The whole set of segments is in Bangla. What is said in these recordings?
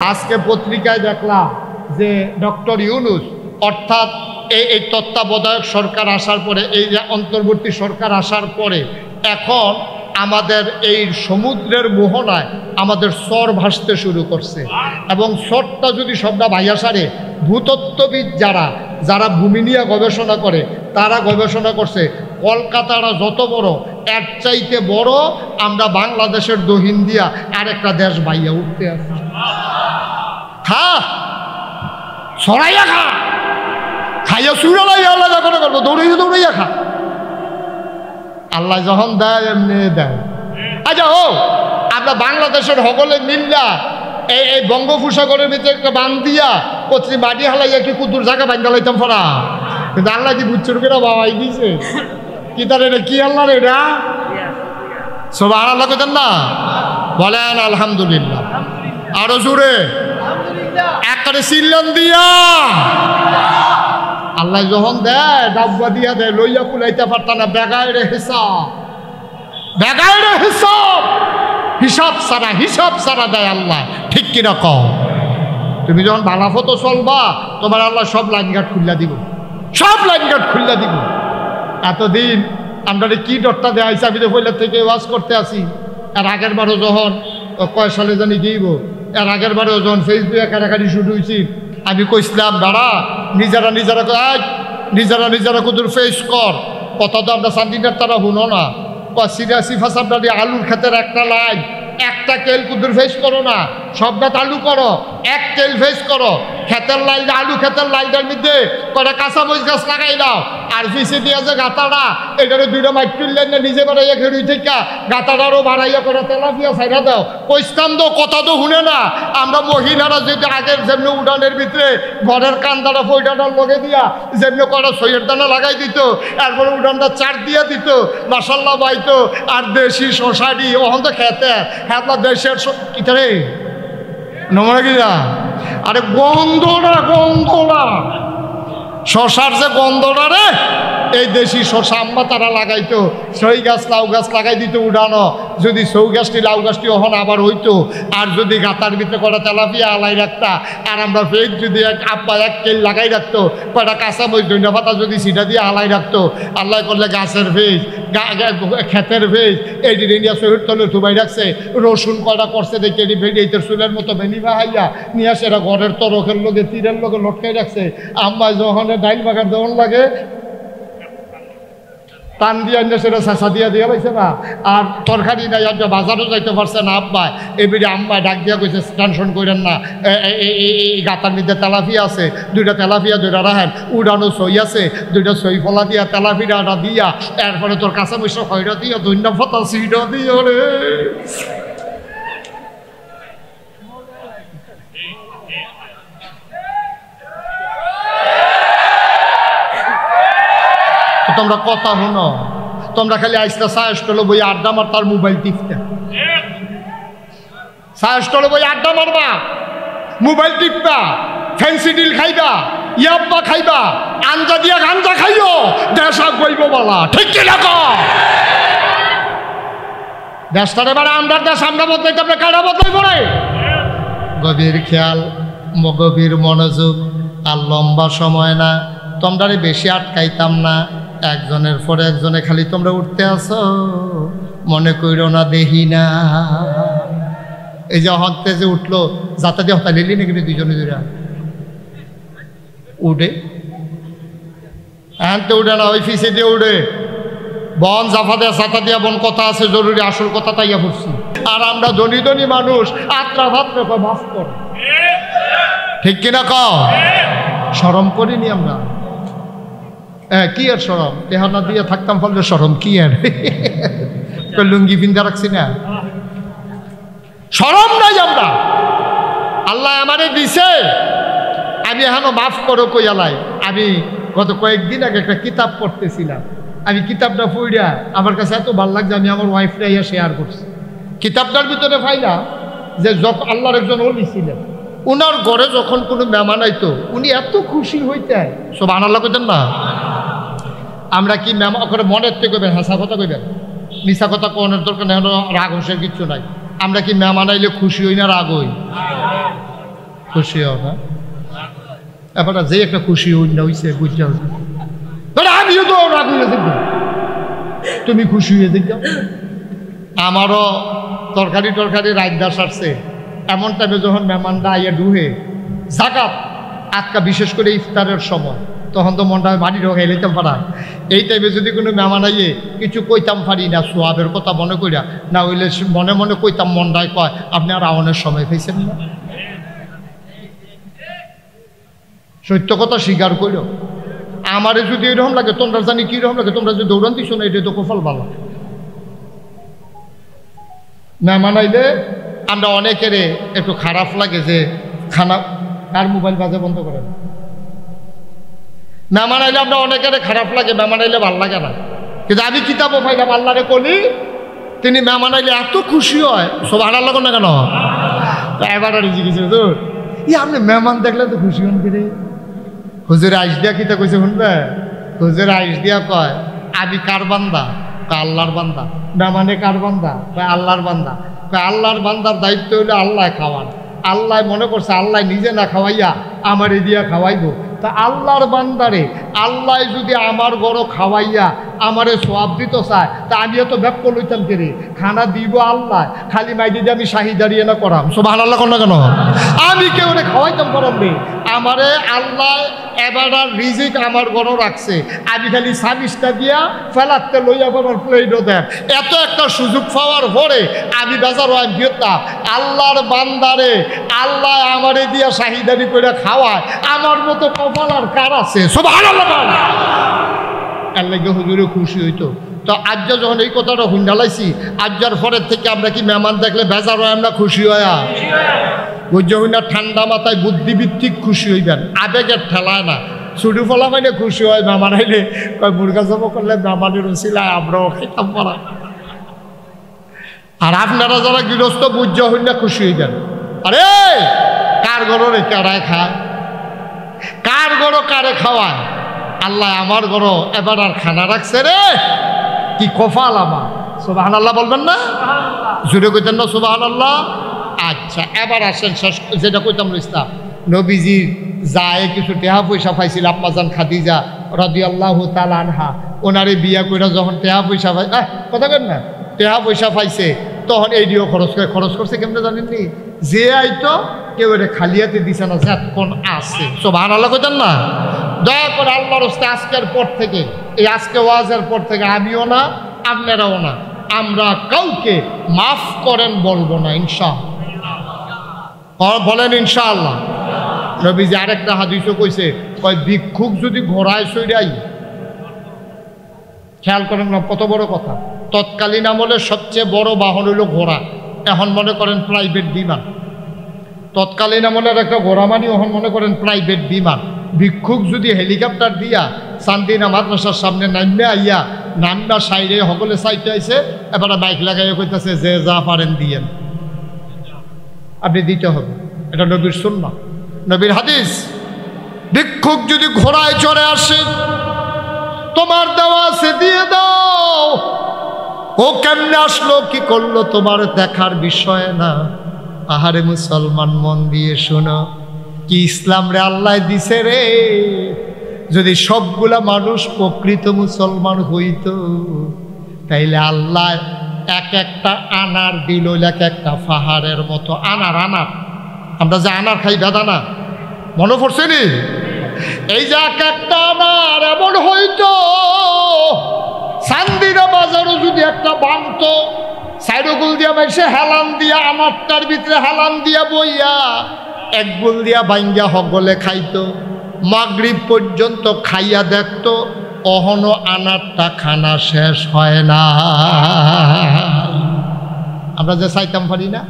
আজকে পত্রিকায় দেখলাম যে ডক্টর ইউনূস অর্থাৎ এই তত্ত্বাবধায়ক সরকার আসার পরে, এই যে অন্তর্বর্তী সরকার আসার পরে এখন আমাদের এই সমুদ্রের মোহনায় আমাদের স্বর ভাসতে শুরু করছে। এবং স্বরটা যদি শব্দ ভাইয়া সারে, ভূতত্ত্ববিদ যারা ভূমি নিয়ে গবেষণা করে তারা গবেষণা করছে কলকাতাটা যত বড়, এর চাইতে বড় আমরা বাংলাদেশের দহিন দিয়া আরেকটা দেশ ভাইয়া উঠতে আসছি। খা সরাইয়া খা, খাইয়া সুরালাইয়া আলাদা করে করবো, দৌড়াইয়া দৌড়াইয়া খা। আল্লাহ যখন দেয় এমনি দেয়। আচ্ছা ও আমরা বাংলাদেশের সকলে মিল্লা এই বঙ্গোপসাগরের ভিতরে একটা বান দিয়া কচি মাটি হালাইয়া কি কুতুর জায়গা বান্ধা লাইতাম ফরা, কিন্তু আল্লাহ কি বুঝছো কেনা বাবাই দিছে কি তার এটা কি আল্লাহ রে এটা সব আল্লাহ কেতেন না বলেন আলহামদুলিল্লাহ। আরো জোরে একটা সিল্লান দিয়া আল্লাহ যখন দেয় ডাব্বা দিয়া দেয়, লইয়া কুলাইতে পারত না। বেগাইরে হিসাব, বেগাইরে হিসাব, হিসাব সারা দেয় আল্লাহ। ঠিক কিনা কও? তুমি যখন বালাফতো চলবা তোমার আল্লাহ সব লাইনঘাট খুললা দিব, সব লাইনঘাট খুললা দিব। এতদিন আমরা কি ডরটা দেওয়া হয়েছে, আমি তো পয়লা থেকে ওয়াজ করতে আসি। আর আগের বারও যখন কয় সালে জানি গিয়েব, এর আগের বারেও যখন ফেসবুকে কাটাকাটি শুরু হয়েছি, আমি কইছিলাম দাঁড়া নিজেরা কুদুর ফেস কর। কথা তো আমরা শান্তিটার তারা শুনো না। সিরাসি ফাসাবডারি আলুর ক্ষেতের একটা লাইন, একটা কেল কুদুর ফেস করো না, সবটা আলু করো, এক কেল ফেস করো। ক্ষেতের লাইন আলু ক্ষেতের লাইনটার মধ্যে কটা কাঁচা মরিচ গাছ লাগাই দাও। আর পিছিয়ে দিয়ে যে গাতাটা এটারে দুইটা মাইট তুললেন না, নিজে বাড়াইয়া খেড়ুই থেকে গাতাটারও বাড়াইয়া করে তেলাপিয়া ছাইড়া দাও। কইস্তাম তো কথা তো শুনে না। আমরা মহিলারা যদি আগের যেমনি উড়ানের ভিতরে ঘরের কান্দাটা ফইটাটার লগে দিয়া যেমনি কটা সইয়ের দানা লাগাই দিত, এরপরে উড়ানটা চার দিয়া দিত, মাসাল্লাহ বাইতো। আর দেশি শশারি ওখান তো খেতে হ্যাঁ দেশের কিতারে নমরা কিনা, আরে গন্ধটা শশার যে গন্ধটা রে, এই দেশি শশা আম্মা তারা লাগাইতো। সই গাছ লাউ গাছ লাগাই দিত উড়ানো, যদি সৌ গাছটি লাউ গাছটি ওখানে আবার হইতো। আর যদি গাতার ভিতরে কটা তেলাপিয়া আলাই রাখতা, আর আমরা ফেক যদি আব্বা এক কেল লাগাই রাখতো, কটা কাঁচা মরিচ ধনিয়া পাতা যদি সিটা দিয়ে আলাই রাখতো, আল্লাহ করলে গাছের ভেজ ক্ষেতের ভেজ এইটি ইন্ডিয়া শহীদ তলে থুবাই রাখছে। রসুন কয়টা করছে দেখে এটি ভেড়ি এইটার চুলের মতো ভেনি বাহাইয়া নিয়ে আসে এরা ঘরের তরকের লোকে তীরের লোকে লটকাই রাখছে। আম্মা যখন ডাইল বাগার যখন লাগে টান দিয়ে আনলে সেটা চেঁচা দিয়া দিয়া পাইছে না। আর তরকারি নাই, আর বাজারও যাইতে পারছে না আব্বা। এবারে আম্মায় ডাক দিয়া কইছে টেনশন করেন না, এই গাতার মধ্যে তেলাপিয়া আছে, দুইটা তেলাপিয়া দুইটা রাখেন, উড়ানো সই আছে, দুইটা সই ফলা দিয়া তেলাপিয়াটা দিয়া এরপরে তোর কাঁচা মরিচ খয়রা দিয়া ধন্যা ফতা সিটা দিয়া রে। তোমরা কথা শুনো, তোমরা খালি আইসটা সায়স্টলে বই আড্ডা মার, তার মোবাইল টিপতে সায়স্টলে বই আড্ডা মারবা, মোবাইল টিপবা, ফ্যান্সি ডিল খাইবা, ইয়াব্বা খাইবা, আঞ্জা দিয়া গাঞ্জা খাইও, দেশ বইব বলা। ঠিক কি লাগো? দেশটারে মানে আমরা দেশ আমরা বদলাইতে আমরা কারা বদলাই পড়ে। গভীর খেয়াল, গভীর মনোযোগ, আর লম্বা সময় না। তোমরা বেশি আটকাইতাম না, একজনের পরে একজনে খালি তোমরা উঠতে আসো, মনে কইরো না দেখি না। এই যে হতে যে উঠলো যাতা দিয়ে হতা লিলি নাকি দুইজনে দুইরা উঠে, হ্যাঁ তো উঠে না, ওই ফিসে দিয়ে উঠে। বন জাফা দেয়া ছাতা দিয়া বন কথা আছে জরুরি, আসল কথা তাইয়া পড়ছি। আর আমরা ধনী ধনী মানুষ আত্রা ভাত্রা মাফ করে। ঠিক কিনা কও? শরম করিনি আমরা। কি আর সরম, তেহানা দিয়ে থাকতাম ফলে সরম কি আর লুঙ্গি পিন্দা রাখছি না, সরম নাই আমরা। আল্লাহ আমারে দিছে, আমি এখনো মাফ করো কইয়ালাই। আমি গত কয়েকদিন আগে একটা কিতাব পড়তেছিলাম, আমি কিতাবটা পড়িয়া আমার কাছে এত ভালো লাগছে, আমি আমার ওয়াইফরা ইয়া শেয়ার করছি। কিতাবটার ভিতরে পাইলা যে আল্লাহর একজন ওলি ছিলেন, উনার ঘরে যখন কোনো মেহমান আইতো উনি এত খুশি হইতেন, সব আনাল্লাহ কইতেন না। আমরা কি মেহমান করে মনের থেকে কইবেন, হাসা কথা কইবেন, মিশা কথা কোনের দরকার নেই, রাগ হোসের কিচ্ছু নাই। আমরা কি মেহমান আইলে খুশি হই না রাগ হই? খুশি হও না এবার যে একটা খুশি হইছে বুঝতে হবে আমিও তো রাগ হয়ে দেখব তুমি খুশি হয়ে দেখো আমারও তরকারি রাইদা সারছে এমন টাইমে যখন মেহমানরা আইয়া ডুহে জাকাত আজকা বিশেষ করে ইফতারের সময় তখন তো মনটা বাড়ি ঢোকাই লইতাম পারা এই টাইমে যদি কোনো মেহমান আইয়ে কিছু কইতাম পারি না সোয়াবের কথা মনে করিয়া না হইলে মনে মনে কইতাম মনটায় কয় আপনি আর আওয়ানের সময় পেয়েছেন না সত্য কথা স্বীকার করো আমারে যদি এরকম লাগে তোমরা জানি কিরকম লাগে তোমরা যদি দৌড়ান্তি শোনো এটা তো কপাল ভালো মেহমান আইলে আমরা অনেকের একটু খারাপ লাগে যে খানা কার মোবাইল বাজে বন্ধ করেন মেহমান আইলে আমরা অনেকের খারাপ লাগে মেহমান আইলে ভাল লাগে না কিন্তু আমি কিতাবও পাইলাম আল্লাহরে কলি তিনি মেহমান আইলে এত খুশি হয় সব আনার লাগ না কেন এবার আর জিজ্ঞেস তো আপনি মেহমান দেখলে তো খুশি হন কিরে হুজুর আইস দিয়া কিতা কইছে শুনবে হুজুর আইস দিয়া কয় আমি কার বান্দা আল্লাহর বান্দা মেহমানে কার বান্দা আল্লাহর বান্দা আল্লাহর বান্দার দায়িত্ব হইলে আল্লাহ খাওয়ান আল্লাহ মনে করছে আল্লাহ নিজে না খাওয়াইয়া আমার এ দিয়া খাওয়াইবো তা আল্লাহর বান্দারে আল্লাহ যদি আমার গড় খাওয়াইয়া আমারে সোয়াব দিত চায় তা আমিও তো ব্যাপ লইতাম কেরে খানা দিব আল্লাহ খালি মাইদি দিয়ে আমি শাহি দাঁড়িয়ে না করাম সোবাহান আল্লাহ কর না কেন আমি কেউ খাওয়াইতাম করাম রে আমারে আল্লাহ এবার রিজিক আমার গড় রাখছে আমি খালি সাবিসটা দিয়া ফেলাতে লইয়া আমার প্লেটও দেন এত একটা সুযোগ পাওয়ার পরে আমি বেজার হয় বিয়তা আল্লাহর বান্দারে আল্লাহ আমারে দিয়া শাহিদারি করে খাওয়ায় আমার মতো কপাল আর কার আছে সুবহানাল্লাহ আল্লাহ হুজুরে খুশি হইতো তো আজ যখন এই কথাটা হুন্ডালাইছি আজ্জার পরের থেকে আমরা কি মেহমান দেখলে বেজার হয় আমরা খুশি হইয়া বুঝে হইনা ঠান্ডা মাথায় বুদ্ধিভিত্তিক খুশি হইবেন আবেগের ঠেলায় না ছুটু ফলা মানে খুশি হয় মেহমান আইলে কয় মুরগা জব করলে মেহমানের উচিলায় আমরাও খাইতাম পারা আর আপনারা যারা গৃহস্থ বুঝে হইনা খুশি হইবেন আরে কার গড়ে কারায় খায় কার গড় কারে খাওয়ায় আল্লাহ আমার গড় এবার আর খানা রাখছে রে কি কফাল আমার সুবহানাল্লাহ বলবেন না জুড়ে কইতেন না সুবহানাল্লাহ আচ্ছা এবার আসেন যেটা কইতাম ইসলাম নবীজি যায় কিছু টেহা পয়সা পাইছিল আম্মাজান খাদিজা রাদিয়াল্লাহু তাআলা আনহা ওনারে বিয়া কইরা যখন টেহা পয়সা পাই কথা কেন না টেহা পয়সা পাইছে তখন এই দিয়েও খরচ করছে কেমনে জানেননি যে আইতো কেউ এটা খালিয়াতে দিছে না কোন আছে সুবহানাল্লাহ কইতেন না দয়া করে আল্লাহর রাস্তে আজকের পর থেকে এই আজকে ওয়াজের পর থেকে আমিও না আপনারাও না আমরা কাউকে মাফ করেন বলবো না ইনশাআল্লাহ বলেন ইনশাআল্লাহ নবীজি আরেকটা হাদিসও কইছে কয় ভিক্ষুক যদি ঘোড়ায় চড়াই খেয়াল করেন না কত বড় কথা তৎকালীন আমলে সবচেয়ে বড় বাহন হইল ঘোড়া এখন মনে করেন প্রাইভেট বিমান তৎকালীন আমলের একটা ঘোড়া মানি এখন মনে করেন প্রাইভেট বিমান ভিক্ষুক যদি হেলিকপ্টার দিয়া চান্দিনা মাদ্রাসার সামনে নামবে আইয়া নামনা সাইডে সকলে চাইতে আইছে এবার বাইক লাগাইয়া কইতেছে যে যা পারেন দিয়েন আপনি দিতে হবে এটা নবীর সুন্নাহ নবীর হাদিস ভিক্ষুক যদি ঘোড়ায় চড়ে আসে তোমার দেওয়া সে দিয়ে দাও ও কেমনে আসলো কি করলো তোমার দেখার বিষয় না আহারে মুসলমান মন দিয়ে শোনো কি ইসলাম রে আল্লাহ দিছে রে যদি সবগুলা মানুষ প্রকৃত মুসলমান হইতো তাইলে আল্লাহ এক একটা আনার দিল এক একটা পাহাড়ের মতো আনার আমরা যে আনার খাই বেদানা মনে পড়ছে নি এই যে এক একটা আনার এমন হইতো চান্দিনা বাজারও যদি একটা বানতো সাইডগুল দিয়া বাইসে হেলান দিয়া আনারটার ভিতরে হেলান দিয়া বইয়া এক গুল দিয়া ভাঙ্গা হগলে খাইতো মাগরিব পর্যন্ত খাইয়া দেখতো অহনো আনারটা খানা শেষ হয় না আমরা যে চাইতাম পারি না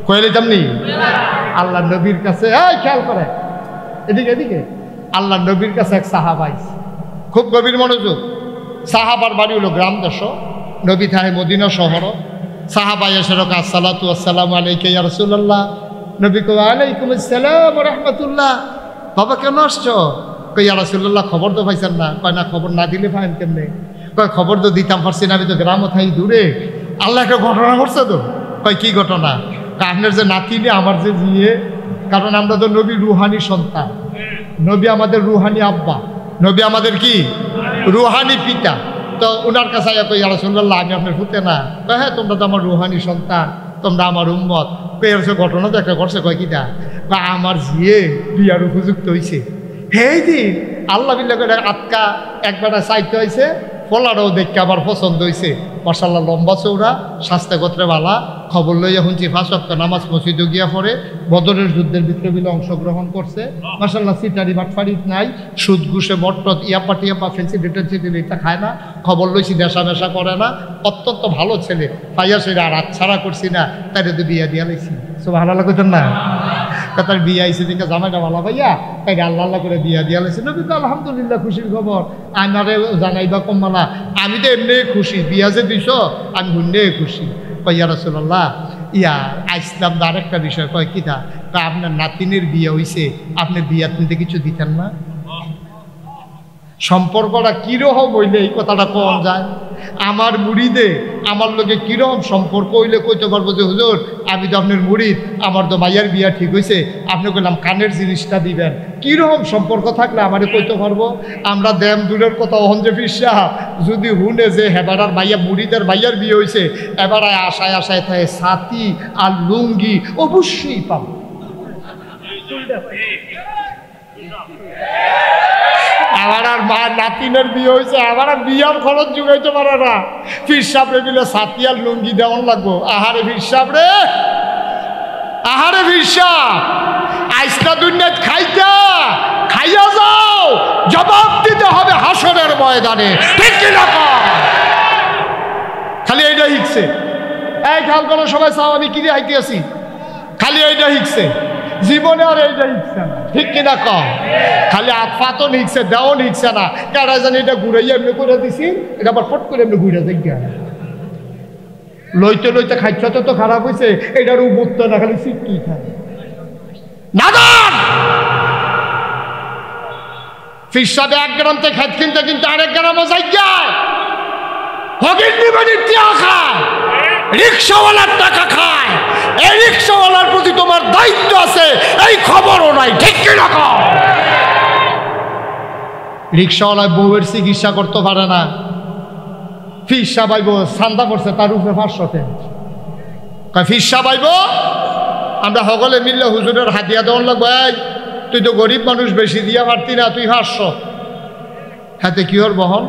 কয়ে লইতাম নি আল্লাহ নবীর কাছে খেয়াল করে এদিকে এদিকে আল্লাহ নবীর কাছে এক সাহাবাই খুব গভীর মনোযোগ সাহাবার বাড়ি হলো গ্রাম দেশ নবী থাকে মদিনা শহর সাহাবাই এসে রক আসসালাতু আসসালামু আলাইকা ইয়া রাসূলুল্লাহ নবী কয় আলাইকুম আসসালাম ওয়া রাহমাতুল্লাহ বাবা কেন আসছো কই ইয়া রাসূলুল্লাহ খবর তো পাইছেন না কয় না খবর না দিলে পাইন কেমনে কয় খবর তো দিতাম পারছি না আমি তো গ্রামও থাই দূরে আল্লাহ একটা ঘটনা ঘটছে তো কয় কি ঘটনা আপনার যে নাতিনি আমার যে জিয়ে কারণ আমরা তো নবী রুহানি সন্তান, নবী আমাদের রুহানি আব্বা, নবী আমাদের কি রুহানি পিতা। তো ওনার কাছে কই ইয়া রাসূলুল্লাহ আমি আপনার ফুতে না? হ্যাঁ তোমরা তো আমার রুহানি সন্তান, তোমরা আমার উম্মত। কয়েছে ঘটনা তো একটা করছে, কয় কিটা বা আমার জিয়ে বিয়ার উপযুক্ত হয়েছে। হেই দিন আল্লাহ বিল্লাহ করে আটকা একবার চাইতে হয়েছে, ফলারও দেখতে আবার পছন্দ হয়েছে। মাশাআল্লাহ লম্বা চৌড়া, স্বাস্থ্যগত্রে বালা। খবর লইয়া শুনছি 5 ওয়াক্ত নামাজ মসজিদে গিয়া পড়ে, বদরের যুদ্ধের বিপ্লবীলে অংশগ্রহণ করছে। মাশাআল্লাহ সিটারি বাটফারিত নাই, সুদ ঘুষে মট্টত ইয়াপা টিয়াপা ফেন্সি ডিটেন্সি দিলে এটা খায় না। খবর লইছি নেশা মেশা করে না, অত্যন্ত ভালো ছেলে। পাইয়া সেটা আর আচ্ছাড়া করছি না, তাই তো বিয়া দিয়া লাইছি। সুবহানাল্লাহ কইতেন না? তার বিয়া আইসে দিকে জামাইটা ভালো ভাইয়া, তাই আল্লাহ আল্লাহ করে বিয়া দিয়া লাইছি। নবী তো আলহামদুলিল্লাহ খুশির খবর, আমারে জানাইবা কম্মালা। আমি তো এমনি খুশি, বিয়া যে দিছ আমি হুন্নে খুশি। ইয়া রাসূলুল্লাহ ইয়া আইসলাম না আরেকটা বিষয়। কয় কিটা? আপনার নাতিনের বিয়ে হইছে, আপনি বিয়া নিতে কিছু দিতেন না? সম্পর্কটা কিরকম হইলে এই কথাটা কম যায়? আমার মুরিদে আমার লোকে কিরকম সম্পর্ক হইলে কইতে পারবো যে হুজুর আমি তো আপনার মুরিদ, আমার তো মাইয়ার বিয়া ঠিক হয়েছে, আপনি কইলাম কানের জিনিসটা দিবেন। কিরকম সম্পর্ক থাকলে আমারে কইতে পারবো? আমরা দেম দূরের কথা ওহন যে ফির সাহেব যদি হুনে যে হেবারার মাইয়া মুরিদের মাইয়ার বিয়ে হয়েছে, এবার আশায় আশায় থাকে ছাতি আর লুঙ্গি অবশ্যই পাবো। আমার আর মা নাতিনের বিয়ে হয়েছে, আমার আর বিয়ার খরচ জুগাইতে পারে না। ফির সাপড়ে মিলে ছাতি আর লুঙ্গি দেওয়ান লাগবো। আহারে ফির সাপড়ে, আহারে ফির সাপ আইসলা দুনিয়াত খাইতা খাইয়া যাও, জবাব দিতে হবে হাসরের ময়দানে। ঠিক কি না? খালি এইটা শিখছে। এই খেয়াল করো সবাই, চাও আমি কি দিয়ে হাইতে আছি? খালি এইটা শিখছে জীবনে, আর এইটা শিখছে না। ঠিক কিনা কম? খালি আতফাতও নিচ্ছে, দেও নিচ্ছে না। কারা জানি এটা ঘুরাইয়া এমনি করে দিছি, এটা আবার ফট করে এমনি ঘুরে যাই। লইতে লইতে খাইতে তো খারাপ হয়েছে, এটার উঠতো না, খালি সিটকি খায়। নাদান ফিরসাবে 1 গ্রাম থেকে খাইতে কিনতে কিনতে আরেক গ্রামও যাই যায়। হগির নিবানির টিয়া খায়, রিক্সাওয়ালার টাকা খায়। এই রিক্সাওয়ালার প্রতি তোমার দায়িত্ব আছে, এই খবরও নাই। ঠিক কিনা কও? রিক্সাওয়ালায় বউয়ের চিকিৎসা করতে পারে না, ফিরসা পাইব চান্দা করছে তার উপরে 500 টাকা। ফিরসা পাইব আমরা সকলে মিললে হুজুরের হাতিয়া দেওয়ান লাগবো। এই তুই তো গরিব মানুষ, বেশি দিয়া পারতি না, তুই 500 হাতে কি ওর বহন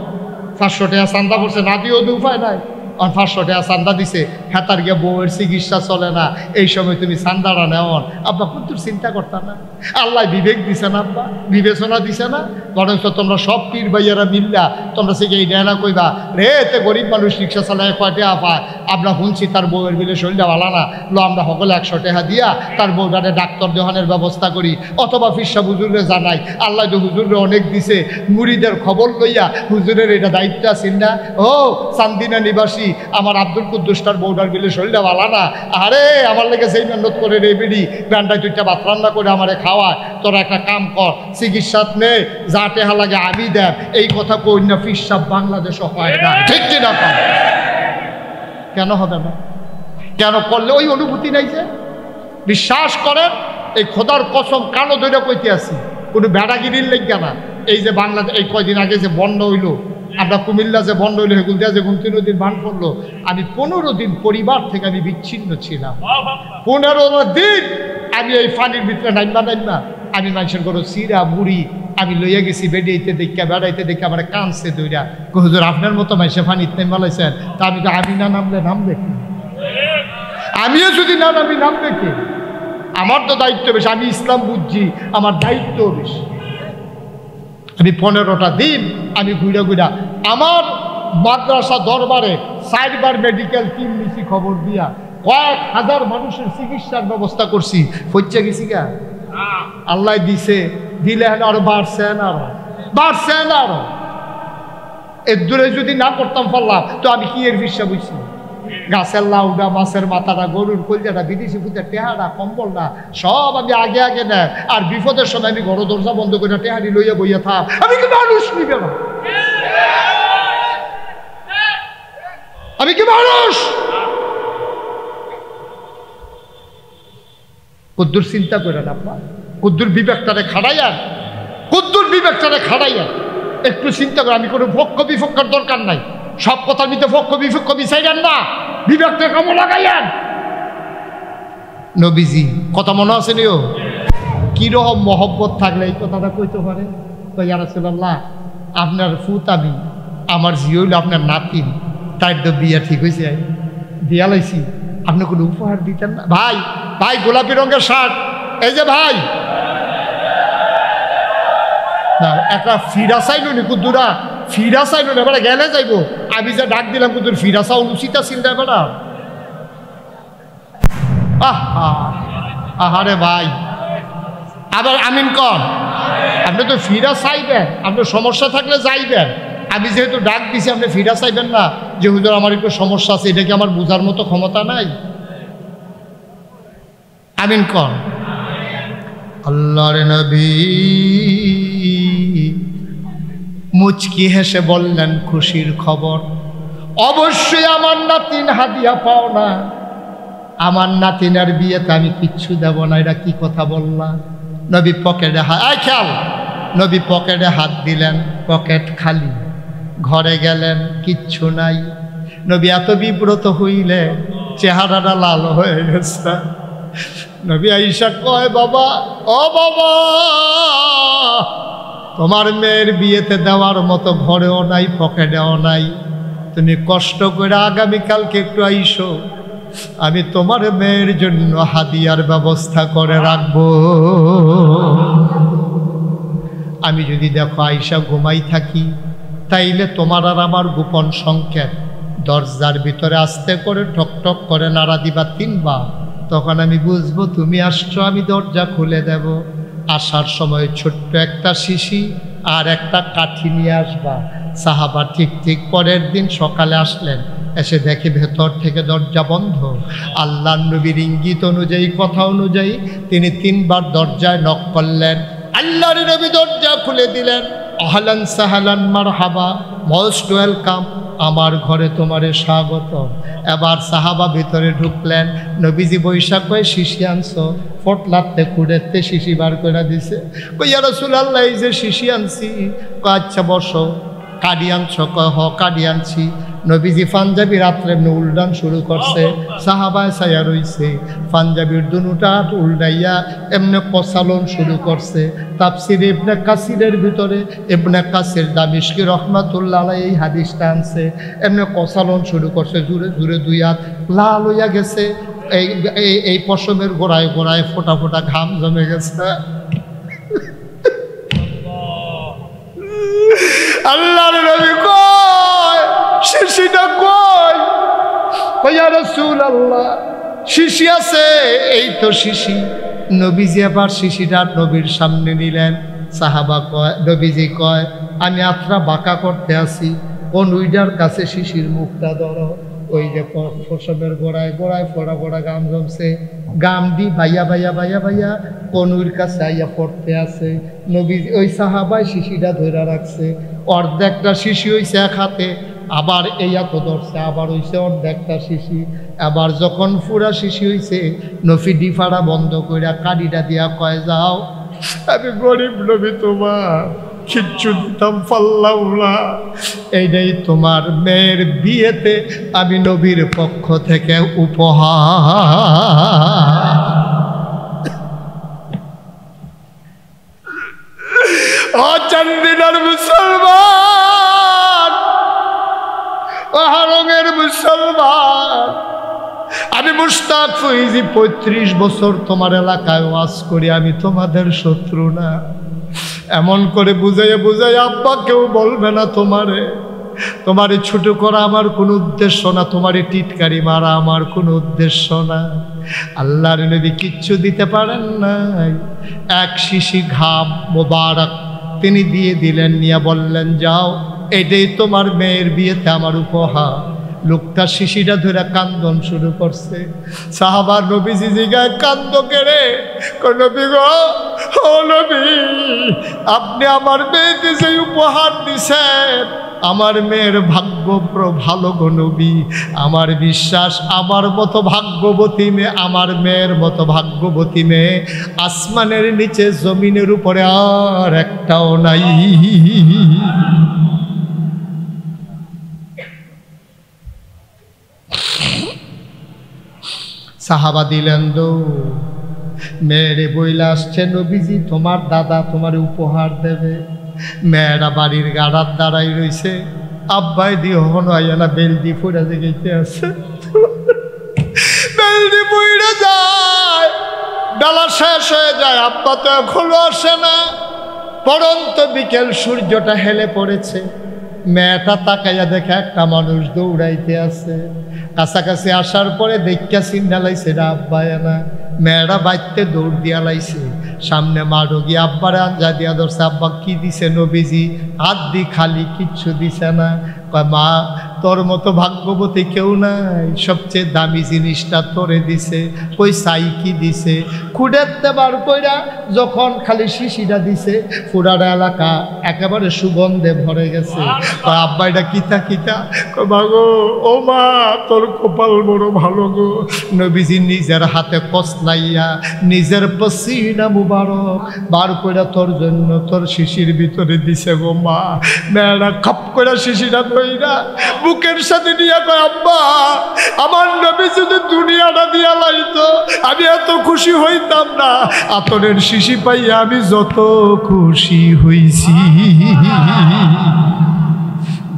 500 টাকা চান্দা করছে, না দিয়েও তো উপায় নাই। আর 500 টাকা চান্দা দিছে, হেতার গিয়ে বউয়ের চিকিৎসা চলে না। এই সময় তুমি চান্দাটা নেওয়ান আব্বা কিন্তু চিন্তা করতাম না? আল্লাহ বিবেক দিছে না আব্বা, বিবেচনা দিছে না? বরঞ্চ তোমরা সব পীর ভাইয়ারা মিললা তোমরা সে এই নেয় না কইবা রে এতে গরিব মানুষ রিক্সা চালায় কয়টা পায়, আমরা শুনছি তার বউয়ের বিলে শরীরটা ভালো না, লো আমরা সকলে 100 টাকা দিয়া তার বউটারে ডাক্তার দেওয়ানের ব্যবস্থা করি। অথবা ফিরসা হুজুরে জানাই, আল্লাহ তো হুজুরে অনেক দিছে, মুরিদের খবর লইয়া হুজুরের এটা দায়িত্ব আছেন না। ও চান্দিনা নিবাসী আমার আব্দুল কুদ্দুসটার বউটার বিলে শরীরটা ভালো না, আরে আমার লেগে সেই মেহনত করে রে বিড়ি গান্ডায় তুইটা ভাত রান্না করে আমারে খাওয়ায়, তোরা একটা কাম কর চিকিৎসা নে, যা টেহা লাগে আমি দেব। এই কথা কই না ফিরসা বাংলাদেশও হয় না। ঠিক কিনা? কেন হবে না? কেন করলে ওই অনুভূতি নাই যে? বিশ্বাস করেন এই খোদার কসম কানো ধরে কইতে আসি, কোনো বেড়াগিরির লেগে না। এই যে বাংলাদেশ এই কয়দিন আগে যে বন্ধ হইলো, আমরা কুমিল্লা যে বন্ধ হইলো, হেগুল দিয়া যে 29 দিন বান করলো, আমি 15 দিন পরিবার থেকে আমি বিচ্ছিন্ন ছিলাম। 15 দিন আমি এই পানির ভিতরে নাইমা আমি মানুষের কোনো সিরা মুড়ি আমি লইয়া গেছি, বেড়াইতে দেখা বেড়াইতে দেখে আমার কানছে দইরা হুজুর আপনার মতো মানুষে পানিতে নেমে লাইছেন। তা আমি আমি না নামলে নাম দেখি, আমিও যদি না নামি নাম দেখি। আমার তো দায়িত্ব বেশি, আমি ইসলাম বুঝছি, আমার দায়িত্ব বেশি। আমি 15টা দিন আমি ঘুরা ঘুরা আমার মাদ্রাসা দরবারে 4 বার মেডিকেল টিম নিছি, খবর দিয়া কয়েক হাজার মানুষের চিকিৎসার ব্যবস্থা করছি। ফইচা গেছি গা আল্লাহ দিছে, দিলে আরো বাড়ছেন, আরো বাড়ছেন, আরো এর দূরে যদি না করতাম পারলাম তো আমি কি এর বিশ্বাস বুঝছি? গাছের লাউডা, মাছের মাথাটা, গরুর কলজাটা, বিদেশি ফুটের টেহারা, কম্বলটা সব আমি আগে আগে নেয়। আর বিপদের সময় আমি ঘর দরজা বন্ধ করে টেহারি লইয়া বইয়া থাক, আমি কি মানুষ নিবে না? আমি কি মানুষ? কুদ্দুর চিন্তা করেন আপনার, কুদ্দুর বিবেকটারে খাড়াইয়ান, কুদ্দুর বিবেকটারে খাড়াইয়ান, একটু চিন্তা করে। আমি কোনো পক্ষ বিপক্ষের দরকার নাই, সব কথার ভিতরে পক্ষ বিপক্ষ বিচাইলেন না, বিবেকটা কেমন লাগাইয়ান। নবীজি কথা মনে আছে নিও, কিরকম মহব্বত থাকলে এই কথাটা কইতে পারে। তো ইয়া রাসূলুল্লাহ, আপনার ফুত আমি, আমার জি হইল আপনার নাতিন, তাই তো বিয়া ঠিক হয়েছে, বিয়া লাইছি, আপনি কোনো উপহার দিতেন না? ভাই ভাই গোলাপি রঙের শার্ট, এই যে ভাই না, একটা ফিরা চাইলো নি কুদ্দুরা, ফিরা চাইলো না, এবারে গেলে যাইব। আমি যে ডাক দিলাম কুদ্দুর ফিরা চাও উচিত চিন্তা এবার। আহারে ভাই, আবার আমিন কন। আপনি তো ফিরা চাইবেন, আপনার সমস্যা থাকলে যাইবেন। আমি যেহেতু ডাক দিছি, আপনি ফিরা চাইবেন না যে হুজুর আমার একটু সমস্যা আছে, এটা কি আমার বোঝার মতো ক্ষমতা নাই? আমিন কন। আল্লাহর নবী মুচকি হেসে বললেন, খুশির খবর, অবশ্যই আমার নাতিন হাদিয়া পাও না, আমার নাতিনের বিয়েতে আমি কিচ্ছু দেব না। এটা কি কথা বললাম? নবী পকেটে হাত, খেয়াল, নবী পকেটে হাত দিলেন, পকেট খালি। ঘরে গেলেন, কিচ্ছু নাই। নবী এত বিব্রত হইলে চেহারাটা লাল হয়ে গেছে। নবী আয়েশা কয়, বাবা, ও বাবা, তোমার মেয়ের বিয়েতে দেওয়ার মতো ঘরেও নাই, পকেটেও নাই। তুমি কষ্ট করে আগামীকালকে একটু আইসো, আমি তোমার মেয়ের জন্য হাদিয়ার ব্যবস্থা করে রাখবো। আমি যদি দেখো আয়েশা ঘুমাই থাকি, তাইলে তোমার আর আমার গোপন সংকেত দরজার ভিতরে আস্তে করে ঠক ঠক করে নাড়া দিবা 3 বার, তখন আমি বুঝবো তুমি আসছো, আমি দরজা খুলে দেব। আসার সময় ছোট্ট একটা শিশি আর একটা কাঠি নিয়ে আসবা। সাহাবা ঠিক ঠিক পরের দিন সকালে আসলেন, এসে দেখে ভেতর থেকে দরজা বন্ধ। আল্লাহর নবীর ইঙ্গিত অনুযায়ী, কথা অনুযায়ী তিনি 3 বার দরজায় নক করলেন। আল্লাহর নবী দরজা খুলে দিলেন। আহলান সাহলান মারহাবা, মোস্ট ওয়েলকাম, আমার ঘরে তোমারে স্বাগত। এবার সাহাবা ভিতরে ঢুকলেন। নবীজি বৈশাখ হয়ে শিশি আনছো, ফটলাতে কুড়েতে শিশি বার করে দিছে। ইয়া রাসূলুল্লাহ, এই যে শিশি আনছি। আচ্ছা বসো। কাডি আনছো? কয় হ, কাডি আনছি। নবীজি পাঞ্জাবি রাত্রে এমনি উল্টান শুরু করছে, সাহাবায় ছায়া রইছে। পাঞ্জাবির দুটা উল্টাইয়া এমনি কসালন শুরু করছে। তাফসির ইবনে কাসিরের ভিতরে ইবনে কাসির দামিশকি রহমাতুল্লাহ আলাইহি এই হাদিসটা আনছে। এমনি কসালন শুরু করছে, জুড়ে জুড়ে 2 হাত লাল হইয়া গেছে। এই পশমের গোড়ায় গোড়ায় ফোটা ফোটা ঘাম জমে গেছে। আল্লাহর নবী কয়, শিশিটা কই? ইয়া রাসূলুল্লাহ, শিশি আছে, এই তো শিশি। নবীজি আবার শিশিটা নবীর সামনে নিলেন। সাহাবা কয়, নবীজি কয়, আমি আত্রা বাঁকা করতে আসি, কোন উইডার কাছে শিশির মুখটা ধরো। ওই যে পশমের গোড়ায় গোড়ায় ফোড়া ফোড়া গাম জমছে, গাম দি ভাইয়া ভাইয়া ভাইয়া ভাইয়া কনুর কাছে আইয়া পড়তে আছে। নবী ওই সাহাবায় শিশিটা ধরে রাখছে। অর্ধেকটা শিশি হইছে এক হাতে, আবার এই এত ধরছে, আবার হইছে অর্ধেকটা শিশি। আবার যখন পুরা শিশি হইছে, নফি ডিফাড়া বন্ধ কইরা কাডিটা দিয়া কয়, যাও, আমি গরিব নবী, তোমার কিচ্ছু দিতাম পারলাম না। এইটাই তোমার মেয়ের বিয়েতে আমি নবীর পক্ষ থেকে উপহার। ও চান্দিনার মুসলমান, ও হারঙের মুসলমান, আমি মুশতাক ফৈজি 35 বছর তোমার এলাকায় ওয়াজ করি, আমি তোমাদের শত্রু না। এমন করে বুঝাইয়া বুঝাইয়া আব্বা কেউ বলবে না তোমারে ছোট করা আমার কোনো উদ্দেশ্য না, তোমারে টিটকারি মারা আমার কোনো উদ্দেশ্য না। আল্লাহর নবী কিচ্ছু দিতে পারেন নাই, এক শিশি ঘাম মোবারক তিনি দিয়ে দিলেন, নিয়ে বললেন, যাও, এটাই তোমার মেয়ের বিয়েতে আমার উপহার। লোকটা শিশিটা ধরে কান্দন শুরু করছে। সাহাবার নবীজি জিগায়, কান্দ কেড়ে? নবী গো, ও নবী, আপনি আমার মেয়েকে যে উপহার দিছেন আমার মেয়ের ভাগ্য ভালো গো নবী। আমার বিশ্বাস আমার মতো ভাগ্যবতী মেয়ে, আমার মেয়ের মতো ভাগ্যবতী মেয়ে আসমানের নিচে জমিনের উপরে আর একটাও নাই। সাহাবা দিলেন দো, মেয়েরে বইলা আসছে নবীজি তোমার দাদা তোমার উপহার দেবে। মেয়েরা বাড়ির গাড়ার দাঁড়াই রইছে, আব্বাই দি হনো আইয়ানা বেলদি ফুড়া জেগেতে আছে, বেলদি ফুড়ে যায়, বেলা শেষ হয়ে যায়, আব্বা তো এখনো আসে না। পরন্ত বিকেল সূর্যটা হেলে পড়েছে, মেয়েটা তাকাইয়া দেখে একটা মানুষ দৌড়াইতে আছে। কাছাকাছি আসার পরে দেখা চিন্তা লাইছে না আব্বা না, মেয়েরা বাইতে দৌড় দিয়া লাইছে। সামনে মা রোগী আব্বারে আঞ্জা দিয়া ধরছে, আব্বা কি দিছে নবীজি? হাত দি খালি, কিচ্ছু দিছে না। কয় মা তোর মতো ভাগ্যবতী কেউ নাই, সবচেয়ে দামি জিনিসটা তোরে দিছে। কই চাই কি দিছে? খুঁড়েতে বার কইরা যখন খালি শিশিটা দিছে, পুরাটা এলাকা একেবারে সুগন্ধে ভরে গেছে। কয় আব্বা এটা কিতা কিতা? কয় মা গো, ও মা তোর কপাল বড় ভালো গো, নবীজি নিজের হাতে কসলাইয়া নিজের পসিনা মুবারক বার কইরা তোর জন্য তোর শিশির ভিতরে দিছে গো মা। মেয়েরা খাপ করে শিশিটা ধইরা বুকের সাথে নিয়ে কয় আব্বা আমার নবী যদি দুনিয়াটা দিয়া লাইতো আমি এত খুশি হইতাম না, আতরের শিশি পাইয়া আমি যত খুশি হইছি।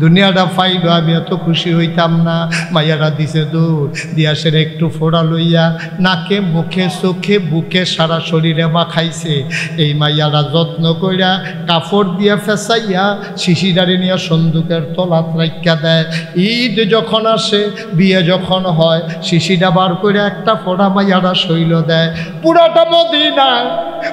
দুনিয়াটা পাইলো আমি এত খুশি হইতাম না। মাইয়ারা দিছে দূর দিয়া সেরে একটু ফোড়া লইয়া নাকে মুখে চোখে বুকে সারা শরীরে মাখাইছে। এই মাইয়ারা যত্ন কইরা কাপড় দিয়া ফেসাইয়া শিশিরারে নিয়ে সন্দুকের তলাত রাইখা দেয়। ঈদ যখন আসে, বিয়ে যখন হয়, শিশিটা বার করে একটা ফোড়া মাইয়ারা শৈল দেয়। পুরাটা মদিনায়,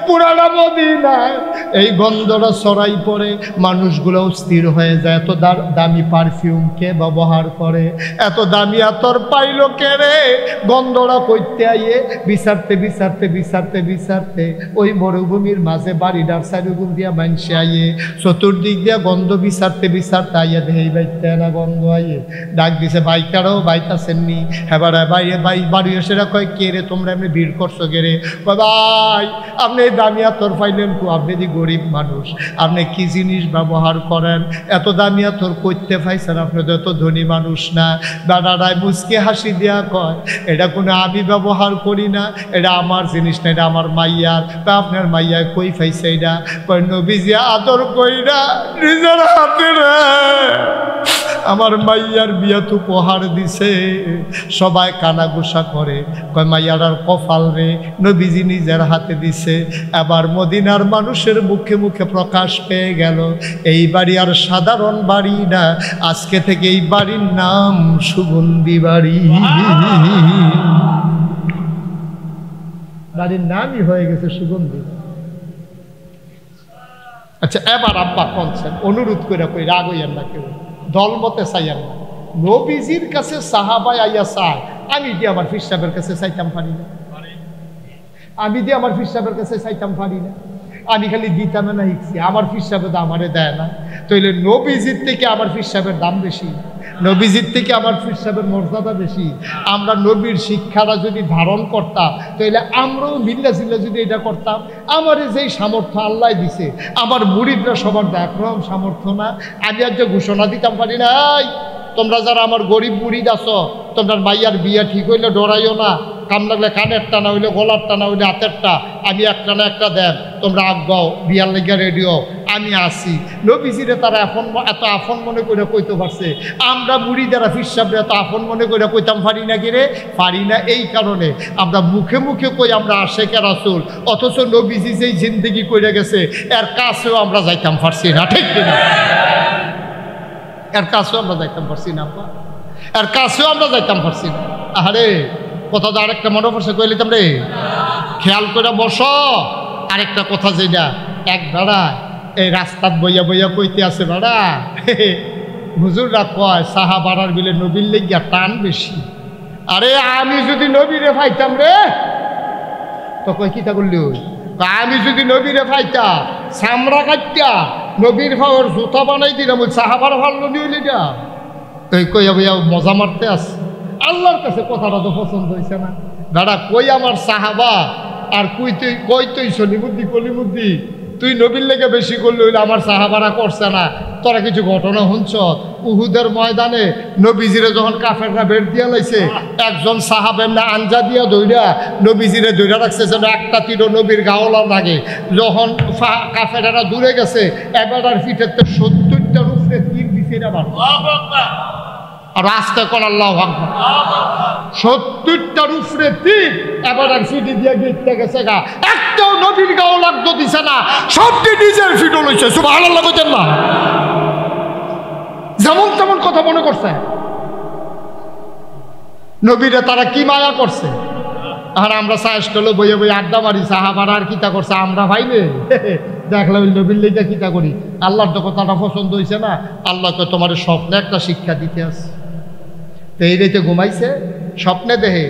পুরাটা মদিনায় এই গন্ধটা ছড়াই পড়ে, মানুষগুলো স্থির হয়ে যায়। এত দামি পারফিউম কে ব্যবহার করে? এত দামি আতর পাইল কে রে? গন্ধটা কইতে আইয়ে বিচারতে বিচারতে বিচারতে বিচারতে ওই মরুভূমির মাঝে বাড়িটার চারিগুণ দিয়া মানসে আইয়ে, চতুর্দিক দিয়া গন্ধ বিচারতে বিচারতে আইয়া দেই বাইতে না গন্ধ আইয়ে ডাক দিছে বাইকারও বাইতাছেননি। এবার বাইরে বাড়ি এসেরা কয় কে রে তোমরা এমনি ভিড় করছো কে রে? ভাই আপনি এই দামি আতর পাইলেন কো? আপনি যে গরিব মানুষ, আপনি কি জিনিস ব্যবহার করেন? এত দামি আতর করতে পাইছেন, আপনি তো এত ধনী মানুষ না। দাদারাই মুচকে হাসি দেয়া কয় এটা কোনো আমি ব্যবহার করি না, এটা আমার জিনিস না, এটা আমার মাইয়ার। তা আপনার মাইয়ায় কই পাইছে এটা? কয় নবীজি আদর কইরা নিজের হাতে রে আমার মাইয়ার বিয়াত উপহার দিছে। সবাই কানাঘুষা করে, কয় মাইয়ার কপাল রে, নবীজি নিজের হাতে দিছে। এবার মদিনার মানুষের মুখে মুখে প্রকাশ পেয়ে গেল এই বাড়ি আর সাধারণ বাড়ি না, আজকে থেকে এই বাড়ির নাম সুগন্ধি বাড়ি। বাড়ির নামই হয়ে গেছে সুগন্ধি। আচ্ছা এবার আব্বা কনছেন, অনুরোধ করে কই রাগ হইয়ান না, কেউ দলমতে চাইয়ান না। নবীজির কাছে সাহাবাই আইয়া চায়, আমি দিয়ে আমার ফির সাহেবের কাছে চাইতাম পারি না, আমি দিয়ে আমার ফির সাহেবের কাছে চাইতাম পারি না। আমি খালি দিতাম না শিখছি, আমার ফির সাহেবের দাম আমারে দেয় না। তাইলে নবীজির থেকে আমার ফির সাহেবের দাম বেশি, নবীজির থেকে আমার ফির সাহেবের মর্যাদা বেশি। আমরা নবীর শিক্ষাটা যদি ধারণ করতাম, তাইলে আমরাও মিল্লা জিল্লা যদি এটা করতাম, আমার যেই সামর্থ্য আল্লাহ দিছে, আমার মুরিদরা সবার একরকম সামর্থ্য না। আমি আজ ঘোষণা দিতাম পারি না, তোমরা যারা আমার গরিব মুরিদ আছো, তোমরা মাইয়ার বিয়া ঠিক হইলে ডরাইও না, কাম লাগলে কানের টানা হইলে গলার টানা হইলে হাতেরটা, আমি একটা না একটা দেন, তোমরা আগাও, বিয়ার লেগে রেডিও, আমি আসি। নবীজিরে তারা এত আপন মনে করে কইতে পারছে, আমরা মুড়িদারা ফিরসাবরে এত আপন মনে করে কইতাম পারি না কিরে? পারি না। এই কারণে আমরা মুখে মুখে কই আমরা আশেকে রাসূল, অথচ নবীজি যেই জিন্দেগি কইরা গেছে এর কাছেও আমরা যাইতাম পারছি না, ঠিক কিনা? এর কাছেও আমরা যাইতাম পারছি না, এর কাছেও আমরা যাইতাম পারছি না। আরে কথা তো আরেকটা মনে পড়ছে, কইলে তোমরে খেয়াল করে বসো। আরেকটা কথা যেটা এক বেড়া এই রাস্তাত বইয়া বইয়া কইতে আছে, বেড়া হুজুররা কয় সাহাবারার বিলে নবীর লেগিয়া টান বেশি। আরে আমি যদি নবীরে পাইতাম রে, তো কই কিতা করলি? আমি যদি নবীরে পাইতাম চামড়া কাটতা নবীর ভাওয়ার জুতা বানাই দিলাম, ওই সাহাবার ভালো নিউলি না এই কইয়া বইয়া মজা মারতে আসে। আল্লাহর কাছে কথাটা তো পছন্দ হয়েছে না। দাদা কই আমার সাহাবা আর কই তুই সলিমুদ্দি কলিমুদ্দি, তুই নবীর লেগে বেশি করলে হইলে আমার সাহাবারা করছে না। তোরা কিছু ঘটনা শুনছ, উহুদের ময়দানে নবীজিরে যখন কাফেররা বের দিয়া লাইছে, একজন সাহাবা এমনি আঞ্জা দিয়া দৌড়া নবীজিরে দৌড়া রাখছে যেন একটা তীরও নবীর গাওলা লাগে। যখন কাফেরেরা দূরে গেছে, এবার ফিটেতে 70টার উপরে তীর দিছে। আর আস্তে কর আল্লাহু আকবার, 70টার উপরে তীর এবার আর ফিটি দিয়ে গিয়ে গেছে গা, একটাও নবীর গাও লাগতো দিছে না, সবটি নিজের ফিটো লইছে। সুবহানাল্লাহ বলেন না? যেমন তেমন কথা মনে করছে। নবীরে তারা কি মায়া করছে। আর আমরা সাহেস্টলে বইয়ে বইয়ে আড্ডা মারি, সাহাবারা আর কিতা করছে আমরা ভাইলে দেখলাম নবীর লেগে কিতা করি। আল্লাহর তো কথাটা পছন্দ হয়েছে না, আল্লাহকে তোমার স্বপ্নে একটা শিক্ষা দিতে আসে। তো এই রেতে ঘুমাইছে, স্বপ্নে দেখে,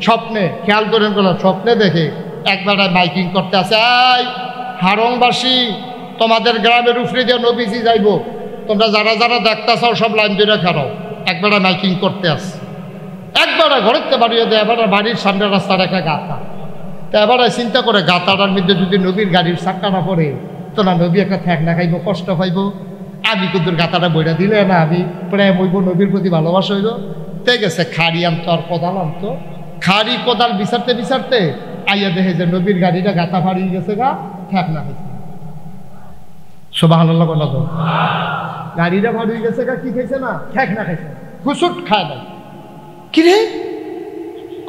স্বপ্নে খেয়াল করেন বলো, স্বপ্নে দেখে একবার মাইকিং করতে আসে, এই হারংবাসী তোমাদের গ্রামের উপরে দিয়ে নবীজি যাইব, তোমরা যারা যারা দেখতে চাও সব লাইন ধরে খারাও। একবার মাইকিং করতে আসে, একবার ঘরেতে বাড়িয়ে দেয়, এবার বাড়ির সামনে রাস্তার একটা গাথা। তো এবার চিন্তা করে গাথাটার মধ্যে যদি নবীর গাড়ির চাক্কা না পড়ে তো না নবী একটা ঠ্যাক না খাইব, কষ্ট পাইব। আমি কিন্তু গাথাটা বইটা দিলে না, আমি প্রেম হইব, নবীর প্রতি ভালোবাসা হইব। তে গেছে খাড়ি আনতো আর কোদাল আনতো, খাড়ি কোদাল বিচারতে বিচারতে আইয়া দেখে যে নবীর গাড়িটা গাথা ফাড়িয়ে গেছে গা, ঠ্যাক না খাইছে। সুবহানাল্লাহ বলা তো, গাড়িটা ফাড়িয়ে গেছে গা, কি খাইছে না, ঠ্যাক না খাইছে, হুসুট খায় নাই। কিরে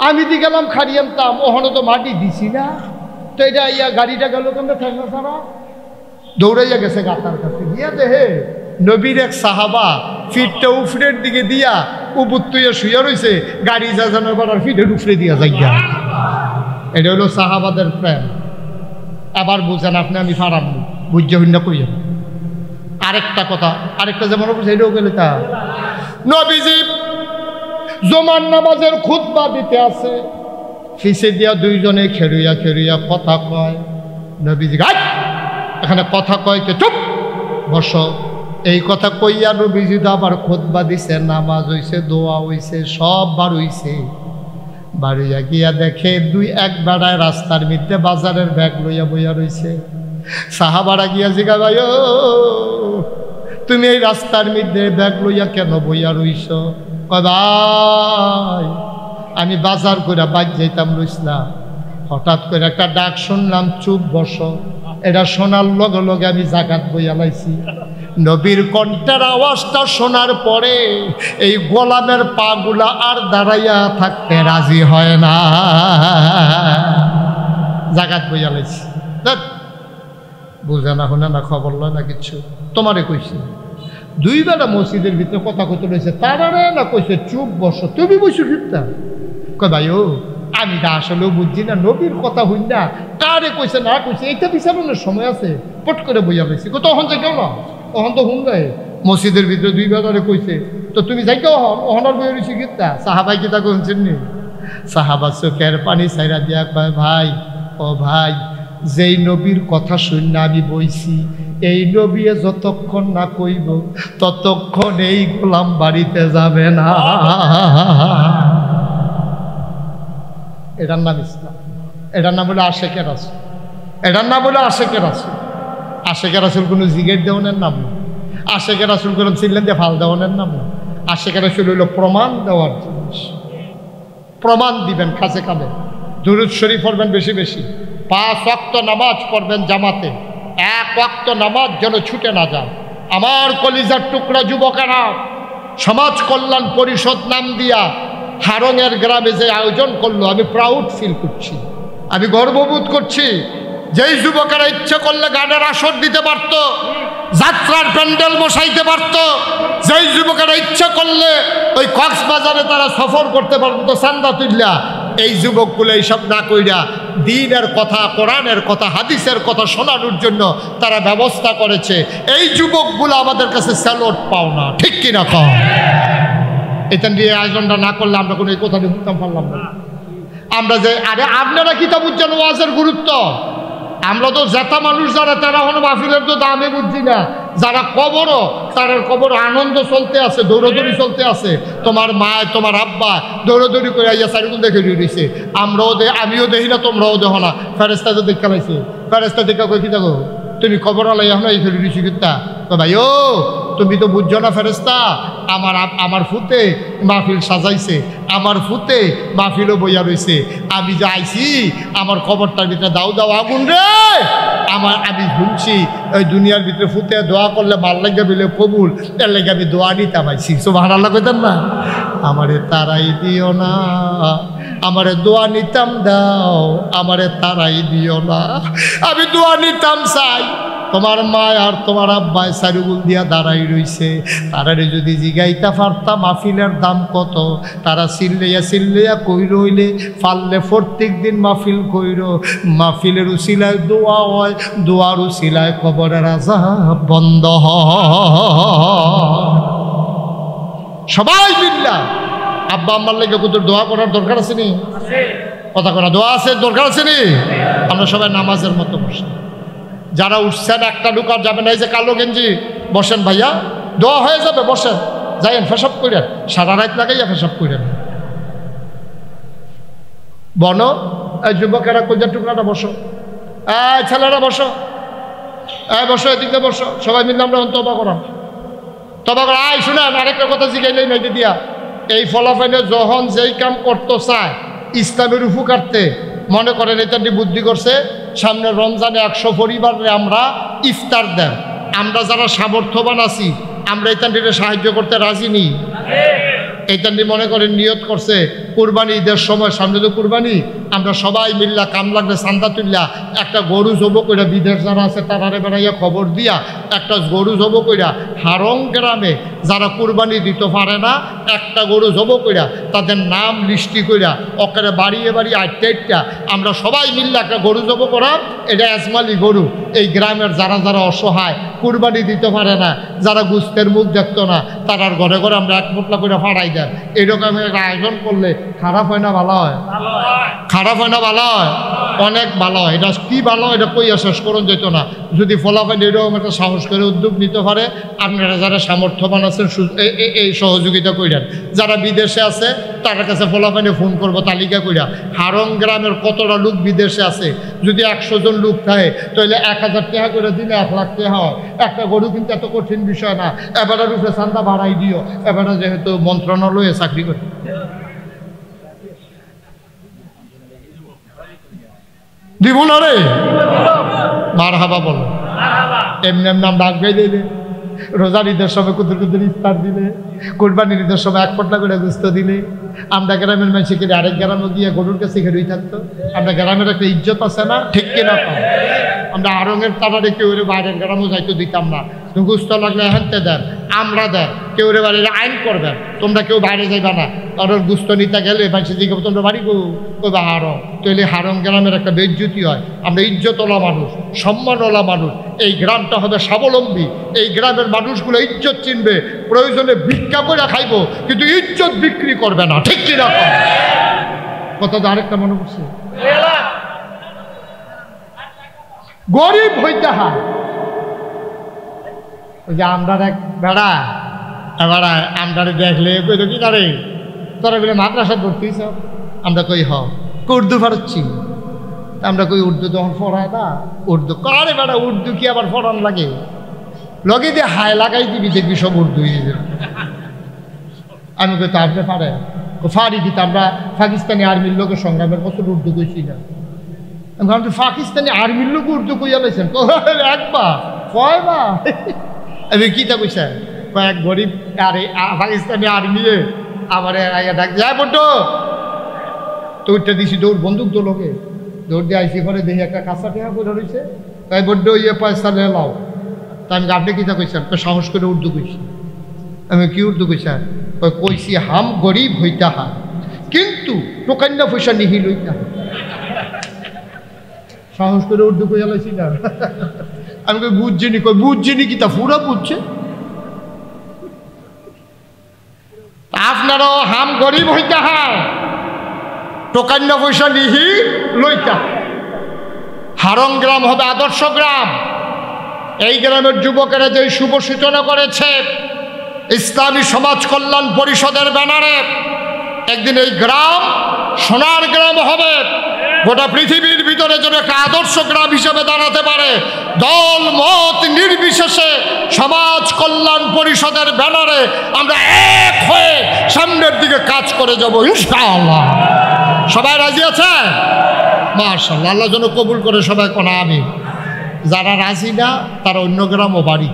আমি দি গেলাম খাড়ি আনতাম, ওখানে তো মাটি দিছি না, তো এটা ইয়া গাড়িটা গেল কেমন ঠেক না সারা, দৌড়াইয়া গেছে গাতার কাছে গিয়া দেহে নবীর এক সাহাবা ফিটটা উফরের দিকে দিয়া উবুত তুইয়া শুইয়া রয়েছে, গাড়ি যা যেন এবার ফিটের উফরে দিয়া যাইয়া। এটা হলো সাহাবাদের প্রেম। আবার বুঝেন আপনি, আমি ফারাম বুঝতে হইনা কইয়া। আরেকটা কথা, আরেকটা যেমন এটাও গেলে তা নবীজি জমান নামাজের খুতবা দিতে আছে, ফিসে দিয়া দুইজনে খেরুইয়া খেরুইয়া কথা কয়। নবীজি এখানে কথা কয় কে, চুপ বসো। এই কথা কইয়া নবীজি তো আবার খুতবা দিছে, নামাজ হইছে, দোয়া হইছে, সব বার হইছে। বাড়িয়া গিয়া দেখে দুই এক বেড়ায় রাস্তার মধ্যে বাজারের ব্যাগ লইয়া বইয়া রইছে। সাহাবারা গিয়া জিগা, ভাই ও তুমি এই রাস্তার মধ্যে ব্যাগ লইয়া কেন বইয়া রইছ? কয় ভাই আমি বাজার করে বাজ যাইতাম লইছিলাম, হঠাৎ করে একটা ডাক শুনলাম, চুপ বসো। এটা শোনার লগে লগে আমি জাকাত বইয়া লাইছি। নবীর কণ্ঠের আওয়াজটা শোনার পরে এই গোলামের পাগুলা আর দাঁড়াইয়া থাকতে রাজি হয় না, জাকাত বইয়া লাইছি। বুঝে না, শুনে না, খবর লয় না, কিচ্ছু। তোমারে কইছি দুই বেলা মসজিদের ভিতরে কথা কত রয়েছে, তারারে না কইছে চুপ বসো, তুমি বসে ফিরতা। কয় ভাই ও আমি না আসলেও বুঝছি না, নবীর কথা হই না, কারে কইছে না কইছে এইটা বিচারণের সময় আছে, পট করে বইয়া পাইছি। তখন যে কেউ না, তখন তো হুন যায় মসজিদের ভিতরে দুই বেলারে কইছে, তো তুমি যাই কেউ অহনার বইয়া রয়েছি গীতা। সাহাবাই গীতা কইছেন নি? সাহাবা চোখের পানি ছাইরা দিয়া কয়, ভাই ও ভাই, যেই নবীর কথা শুন আমি বইছি, এই নবী যতক্ষণ না কইব ততক্ষণ এই গোলাম বাড়িতে যাবে না। এটার নাম ইসলাম, এটার নাম হলো আশেকের রাসূল, এটার নাম হলো আশেকের রাসূল। আশেকের রাসূল কোনো জিগের দেওয়ানের নাম না, আশেকের রাসূল কোনো ছিলেন যে ফাল দেওয়ানের নাম না। আশেকের রাসূল হইল প্রমাণ দেওয়ার জিনিস। প্রমাণ দিবেন কাছে কাঁধে, দুরূদ শরীফ পড়বেন বেশি বেশি, 5 ওয়াক্ত নামাজ পড়বেন জামাতে, 1 ওয়াক্ত নামাজ যেন ছুটে না যায়। আমার কলিজার টুকরা যুবকেরা, সমাজ কল্যাণ পরিষদ নাম দিয়া হারঙের গ্রামে যে আয়োজন করলো, আমি প্রাউড ফিল করছি, আমি গর্ববোধ করছি। যেই যুবকেরা ইচ্ছে করলে গানের আসর দিতে পারত, যাত্রার প্যান্ডেল বসাইতে পারত, যেই যুবকেরা ইচ্ছে করলে ওই কক্সবাজারে তারা সফর করতে পারত চান্দা তুললা, এই যুবকগুলো এইসব না কইরা দ্বীনের কথা, কোরআনের কথা, হাদিসের কথা শোনানোর জন্য তারা ব্যবস্থা করেছে। এই যুবকগুলো আমাদের কাছে স্যালুট পাও না, ঠিক কিনা কম? এটা দিয়ে আয়োজনটা না করলে আমরা কোনো এই কথা বুঝতাম পারলাম না। আমরা যে আরে আপনারা কিতাব উজ্জ্বল ওয়াজের গুরুত্ব, আমরা তো জেতা মানুষ যারা তারা হলো মাহফিলের তো দামে বুঝছি না, যারা কবরও তাদের কবর আনন্দ চলতে আছে, দৌড়দৌড়ি চলতে আছে। তোমার মা তোমার আব্বা দৌড়দৌড়ি করে আইয়া চারিগুল দেখে দিয়েছে, আমিও দেখি না, তোমরাও দেখো না। ফেরেস্তা তো দেখা লাইছে, ফেরেস্তা দেখা কই কি দেখো তুমি কবর আলাই এখন এই খেলে দিছি কিতা ভাই ও তুমি তো বুঝছো না ফেরেস্তা, আমার ফুতে মাহফিল সাজাইছে, আমার ফুতে মাহফিলও বইয়া রয়েছে, আমি যে আইছি আমার কবরটার ভিতরে দাও দাও আগুন রে। আমি শুনছি ওই দুনিয়ার ভিতরে ফুতে দোয়া করলে মাল লাগে বলে কবুল, এর লাগে আমি দোয়া নিতাম আইছি। সুবহানাল্লাহ কইতেন না? আমারে তারাই দিও না, আমারে দোয়া নিতাম দাও, আমারে তারাই দিও না, আমি দোয়া নিতাম চাই। তোমার মা আর তোমার আব্বাই সারুগুল দিয়া দাঁড়াই রইছে, তারারে যদি জিগাইতা পারতাম মাহফিলের দাম কত, তারা চিল্লাইয়া কই রইলে পারলে প্রত্যেক দিন মাহফিল কইর, মাহফিলের উসিলায় দোয়া হয়, দোয়ার উসিলায় কবরের আযাব বন্ধ হয়। সবাই মিল্লা আব্বা আম্মার লেগে কত দোয়া করার দরকার আছে নি? কথা করা দোয়া আছে দরকার আছে নি? আমরা সবাই নামাজের মতো বসে, যারা উঠছেন একটা ঢুকার যাবে না, এই যে কালো গেঞ্জি বসেন ভাইয়া, দোয়া হয়ে যাবে, বসেন, যাইয়েন ফেসব করেন, সারা রাত লাগাইয়া ফেসব করেন। বন এই যুবকেরা কলজার টুকরাটা বসো, এই ছেলেরা বসো, বসো, এদিকে বসো, সবাই মিলে আমরা তবা করা আয়। শুনেন আরেকটা কথা জিগাইলেই নাই দিয়া, এই ফলাফলে যখন যেই কাম করতে চায় ইসলামের উপকার্থে, মনে করেন এটা বুদ্ধি করছে, সামনে রমজানে 100 পরিবারে আমরা ইফতার দেন, আমরা যারা সামর্থ্যবান আছি আমরা এটা সাহায্য করতে রাজি নি। এটা মনে করেন নিয়ত করছে কুরবানি ঈদের সময়, সামনে তো কুরবানি, আমরা সবাই মিল্লা কাম লাগলে চান্দা তুললা একটা গরু জব কইরা, বিদেশ যারা আছে তারারে বেড়াইয়া খবর দিয়া একটা গরু জব কইরা, হারং গ্রামে যারা কুরবানি দিতে পারে না একটা গরু জব কইরা তাদের নাম লিস্টি কইরা ওখানে বাড়িয়ে বাড়িয়ে আটটা আমরা সবাই মিল্লা একটা গরু জব করা, এটা আজমালি গরু। এই গ্রামের যারা যারা অসহায় কুরবানি দিতে পারে না, যারা গুস্তের মুখ দেখতো না, তারার ঘরে ঘরে আমরা এক পোটলা করে ফাড়াই দেন। এরকম একটা আয়োজন করলে খারাপ হয় না ভালো হয়? খারাপ হয় না ভালো হয়? অনেক ভালো হয়। এটা কি ভালো এটা কইয়া শেষ করুন যেত না। যদি ফলাফল এরকম একটা সাহস করে উদ্যোগ নিতে পারে, আপনারা যারা সামর্থ্যবান আছেন এই সহযোগিতা কইরেন। যারা বিদেশে আছে তার কাছে ফলাফলে ফোন করবো তালিকা কইরা, হারং গ্রামের কতটা লোক বিদেশে আছে, যদি 100 জন লোক থাকে তাহলে 1000 টাকা করে দিলে 1 লাখ টাকা হয়। একটা গরু কিন্তু এত কঠিন বিষয় না, এবারের রূপে চান্দা বাড়াই দিও, এবারে যেহেতু মন্ত্রণালয়ে চাকরি করে দিব না রে, মার হাবা বলো, এমনি এমনি আমরা আগাই দিলে, রোজার ঈদের সময় কুদুর কুদুর ইফতার দিলে, কোরবানির ঈদের সময় 1 পটলা করে গুস্ত দিলে, আমরা গ্রামের মানুষকে আরেক গ্রামে গিয়ে গরুর কাছে খেড়ুই থাকতো। আমরা গ্রামের একটা ইজ্জত আছে না, ঠিক কিনা? আমরা আরঙের তারা কেউ বাইরের গ্রামও যাইতে দিতাম না, গুস্ত লাগলে হেনতে দেন, আমরা দেন, কেউ বাড়ির আইন করবেন, তোমরা কেউ বাইরে যাইবা না, কারণ গুস্ত নিতে গেলে মানুষের দিকে তোমরা বাড়ি কইবা হারং, তাহলে হারং গ্রামের একটা বেজ্জুতি হয়। আমরা ইজ্জতওয়ালা মানুষ, সম্মানওয়ালা মানুষ, এই গ্রামটা হবে স্বাবলম্বী, এই গ্রামের মানুষগুলো ইজ্জত চিনবে, প্রয়োজনে ভিক্ষা করে খাইব, কিন্তু ইজ্জত বিক্রি করবে না, ঠিক কিনা? কথা তো আরেকটা মনে করছে, গরিব হইতে হয়। ওই যে আমরা এক বেড়া আমরা দেখলে কই তো কি করে তোরা বলে মাদ্রাসা ভর্তি সব, আমরা কই উর্দু পারছি, আমরা কই উর্দু তখন পড়ায় না, উর্দু করে বেড়া, উর্দু কি আবার পড়ান লাগে, লগে দিয়ে হায় লাগাই দিবি দেখবি সব উর্দু হয়ে যাবে। আমি কই তো আপনি পারে ফারি দিতে, আমরা পাকিস্তানি আর্মির লোকের সংগ্রামের বছর উর্দু কইছি না, আমি পাকিস্তানি আর্মির লোক উর্দু কইয়া লাইছেন একবার কয়বার, আমি কিতা কইছেন এক গরিব পাকিস্তানি আর্মি আমার ডাক যায় বড্ড তো ওইটা দিছি, দৌড় বন্দুক তো লোকে দৌড় দিয়ে আইসি করে দেখি একটা কাঁচা টেহা করে রয়েছে, তাই বড্ড পয়সা লাও। তা আমি আপনি কিতা কইছেন? সাহস করে উর্দু কইছি। আমি কি উর্দু কইছেন? কইছি হাম গরিব হইতা হা কিন্তু টোকান্না পয়সা নিহি লইতা। সাহস করে উর্দু কইয়া লাইছি না। আমি কই বুঝছিনি, কই বুঝছিনি কিতা পুরা বুঝছে। আপনারাও হাম গরিব হইতা হা টোকান্না পয়সা নিহি লইতা। হারং গ্রাম হবে আদর্শ গ্রাম। এই গ্রামের যুবকেরা যে শুভ সূচনা করেছে ইসলামী সমাজ কল্যাণ পরিষদের ব্যানারে, একদিন এই গ্রাম সোনার গ্রাম হবে, গোটা পৃথিবীর ভিতরে যেন একটা আদর্শ গ্রাম হিসেবে দাঁড়াতে পারে। দল মত নির্বিশেষে সমাজ কল্যাণ পরিষদের ব্যানারে আমরা এক হয়ে সামনের দিকে কাজ করে যাব ইনশাআল্লাহ। সবাই রাজি আছে? মাশাআল্লাহ, আল্লাহ যেন কবুল করে সবাই কোন আমিন। যারা রাজি না তারা অন্য গ্রামও বাড়ি,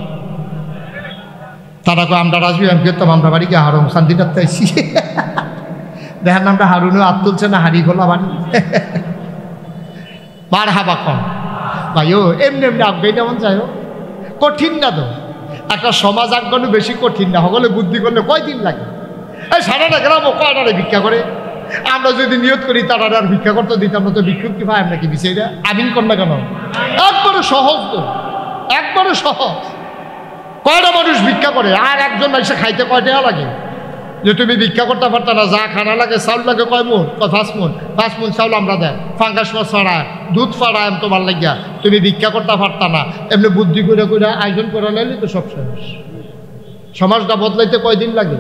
তারা আমরা রাজি, আমি করতাম আমরা বাড়ি গিয়ে হারুন শান্তিটাতে আইসি। দেখেন আমরা হারুনও হাত তুলছে না, হাড়ি খোলা বাড়ি। বার হাবা কম ভাইও, এমনি এমনি আজ্ঞাই যেমন যাই হোক কঠিন না তো, একটা সমাজ আজ্ঞানো বেশি কঠিন না, সকলে বুদ্ধি করলে কয়দিন লাগে। এই সারাটা গ্রামও কয়টারে ভিক্ষা করে, আমরা যদি নিয়ত করি তারা আর ভিক্ষা করতে দিতাম না, তো ভিক্ষুক কি ভাই নাকি বিষয়টা আমিন কর না কেন? একবারে সহজ তো, একবারে সহজ। কয়টা মানুষ ভিক্ষা করে, আর একজন এসে খাইতে কয় টাকা লাগে? যে তুমি ভিক্ষা করতে পারতা না, যা খানা লাগে চাউল লাগে কয় মন? কয় 5 মন। 5 মন চাউল আমরা দেয়, ফাঙ্গাস মাছ ফাড়ায়, দুধ ফাড়ায় তোমার লাগিয়া, তুমি ভিক্ষা করতে পারতা না। এমনি বুদ্ধি করে করে আয়োজন করে লাইলে তো সব শেষ। সমাজটা বদলাইতে কয়দিন লাগে?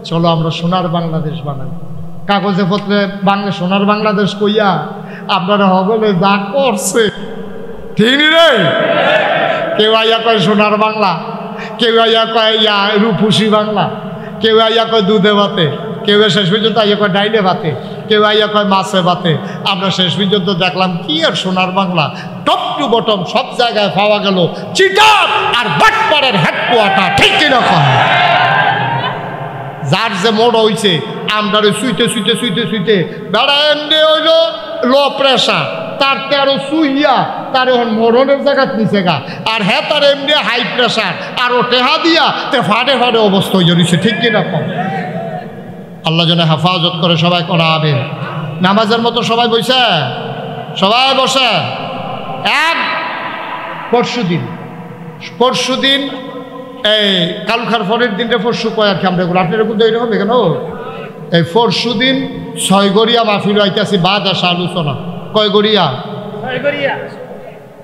চলো আমরা সোনার বাংলাদেশ বানাই। কাগজে পত্রে বাংলা সোনার বাংলাদেশ কইয়া আপনারা হগলে যা করছে, ঠিক রে? কেউ আইয়া কয় সোনার বাংলা, কেউ আইয়া কয় ইয়া রূপসী বাংলা, কেউ আইয়া কয় দুধে ভাতে, কেউ শেষ পর্যন্ত আইয়া কয় ডাইলে ভাতে, কেউ আইয়া কয় মাছে ভাতে। আমরা শেষ পর্যন্ত দেখলাম কি আর সোনার বাংলা, টপ টু বটম সব জায়গায় পাওয়া গেল চিটার আর বাটপাড়ের হেডকোয়ার্টার, ঠিক কিনা কয়? যার যে মোড় হইছে আমরা শুইতে শুইতে শুইতে শুইতে বেড়া এমনি হইল লো প্রেশার, তার তেরো শুইয়া তার এখন মরণের জায়গা নিচে গা, আর হ্যাঁ তার এমনি হাই প্রেশার আরও টেহা দিয়া তে ফাটে ফাটে অবস্থা হয়ে যাচ্ছে, ঠিক কিনা কম? আল্লাহ যেন হেফাজত করে সবাই করা হবে। নামাজের মতো সবাই বসে, সবাই বসে। এক পরশুদিন এই কালুখার পরের দিনটা পরশু কয় আর কি আমরা এগুলো আপনার এরকম তৈরি হবে কেন? এই পরশুদিন 6 গড়িয়া মাহফিল আইতেছি, বাদ আসা আলোচনা। কয় গড়িয়া?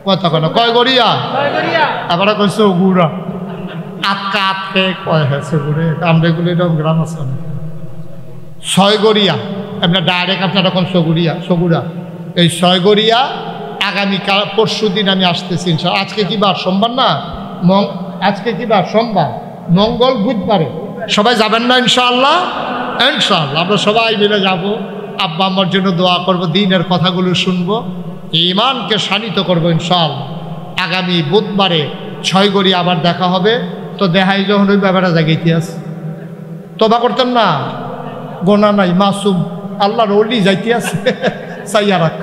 কথা কেন কয় গড়িয়া? আবার কয় চৌগুড়া, আটকা আটকে কয় হ্যাঁ চৌগুড়ে, আমরা এগুলো এরকম গ্রাম আছে না। 6 গড়িয়া আপনার ডাইরেক্ট আপনার এখন চৌগুড়া। এই 6 গড়িয়া আগামীকাল পরশুদিন আমি আসতেছি। আজকে কি বার? সোমবার না? আজকে কি বার? সোমবার, মঙ্গল বুধবারে সবাই যাবেন না ইনশাআল্লাহ? ইনশাআল্লাহ আমরা সবাই মিলে যাব। আব্বা আম্মার জন্য দোয়া করব, দিনের কথাগুলো শুনবো, ঈমানকে শানিত করবো ইনশাআল্লাহ। আগামী বুধবারে 6 গড়ি আবার দেখা হবে। তো দেখাই যখন ওই ব্যাপারে জায়গা ইতিহাস তবা করতেন না, গোনা নাই, মাসুম আল্লাহর ওলি যাইতে আছে চাইয়া রাখ।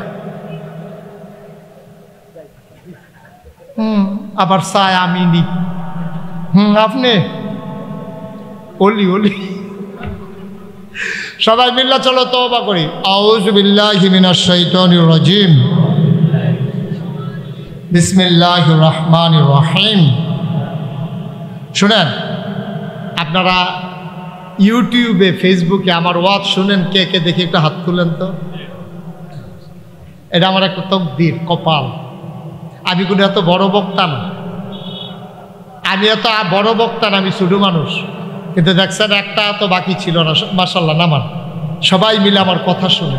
আবার চায় আমি নি, আপনি ওলি সবাই মিল্লা চলো তওবা করি। আউযু বিল্লাহি মিনাশ শাইতানির রাজিম, বিসমিল্লাহির রহমানির রহিম। শুনেন, আপনারা ইউটিউবে ফেসবুকে আমার ওয়াজ শুনেন, কে কে দেখি একটা হাত তুলেন তো। এটা আমার একটা তকদির, কপাল। আমি কোনো এত বড় বক্তা না, আমি এত বড় বক্তা না, আমি ছোট মানুষ। কিন্তু দেখছেন একটা তো বাকি ছিল না, মাশাআল্লাহ নামান সবাই মিলে আমার কথা শুনে।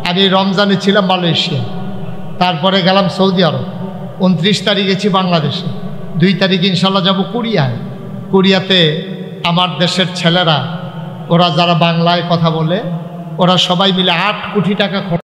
আমি রমজানে ছিলাম মালয়েশিয়া, তারপরে গেলাম সৌদি আরব, 29 তারিখ গেছি বাংলাদেশে, 2 তারিখ ইনশাল্লাহ যাব কোরিয়ায়। কোরিয়াতে আমার দেশের ছেলেরা, ওরা যারা বাংলায় কথা বলে, ওরা সবাই মিলে 8 কোটি টাকা